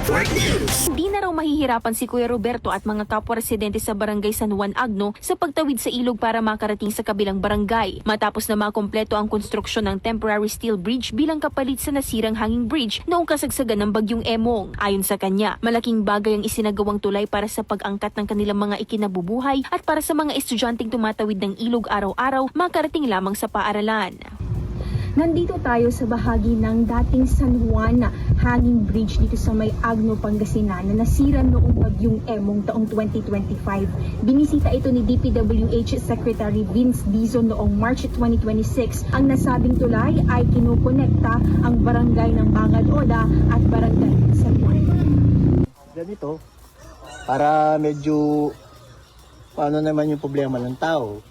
Network News. Hindi na raw mahihirapan si Kuya Roberto at mga kapwa-residente sa Barangay San Juan Agno sa pagtawid sa ilog para makarating sa kabilang barangay. Matapos na makompleto ang konstruksyon ng temporary steel bridge bilang kapalit sa nasirang hanging bridge noong kasagsagan ng bagyong Emong. Ayon sa kanya, malaking bagay ang isinagawang tulay para sa pag-angkat ng kanilang mga ikinabubuhay at para sa mga estudyanteng tumatawid ng ilog araw-araw makarating lamang sa paaralan. Nandito tayo sa bahagi ng dating San Juan Hanging Bridge dito sa may Agno, Pangasinan na nasira noong bagyong Emong taong 2025. Binisita ito ni DPWH Secretary Vince Dizon noong March 2026. Ang nasabing tulay ay kinukonekta ang barangay ng Bangad Oda at barangay San Juan. Ganito, para medyo paano naman yung problema ng tao.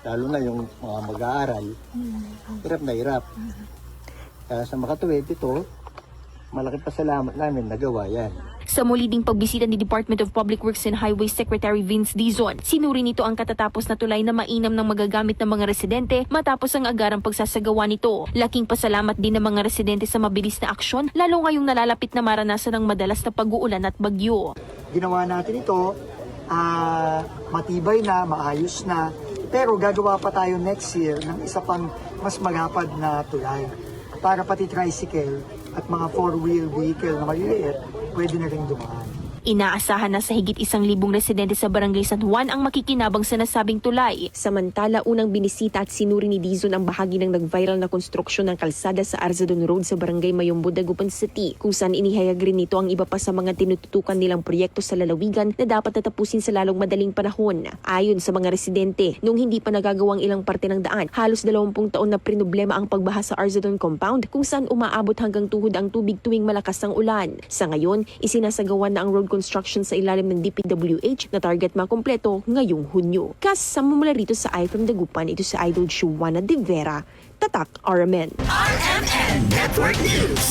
Lalo na yung mga mag-aaral, hirap na hirap. Kaya sa makatuwid ito, malaking pasalamat namin nagawa yan. Sa muli ding pagbisita ni Department of Public Works and Highways Secretary Vince Dizon, sinuri nito ang katatapos na tulay na mainam ng magagamit ng mga residente matapos ang agarang pagsasagawa nito. Laking pasalamat din ng mga residente sa mabilis na aksyon, lalo ngayong nalalapit na maranasan ng madalas na pag-uulan at bagyo. Ginawa natin ito, matibay na, maayos na, pero gagawa pa tayo next year ng isa pang mas magapad na tulay para pati tricycle at mga four-wheel vehicle na maliliit pwede na rin dumaan. Inaasahan na sa higit 1,000 residente sa Barangay San Juan ang makikinabang sa nasabing tulay. Samantala, unang binisita at sinuri ni Dizon ang bahagi ng nag-viral na konstruksyon ng kalsada sa Arzadon Road sa Barangay Mayombo, Dagupan City, kung saan inihayag rin nito ang iba pa sa mga tinututukan nilang proyekto sa lalawigan na dapat natapusin sa lalong madaling panahon. Ayon sa mga residente, nung hindi pa nagagawang ilang parte ng daan, halos 20 taon na prinblema ang pagbaha sa Arzadon Compound kung saan umaabot hanggang tuhod ang tubig tuwing malakas ang ulan. Sa ngayon, isinasagawa na ang road construction sa ilalim ng DPWH na target makompleto ngayong Hunyo. Kasama mula rito sa IFM Dagupan, ito si Idol Juana De Vera, Tatak RMN. RMN Network News.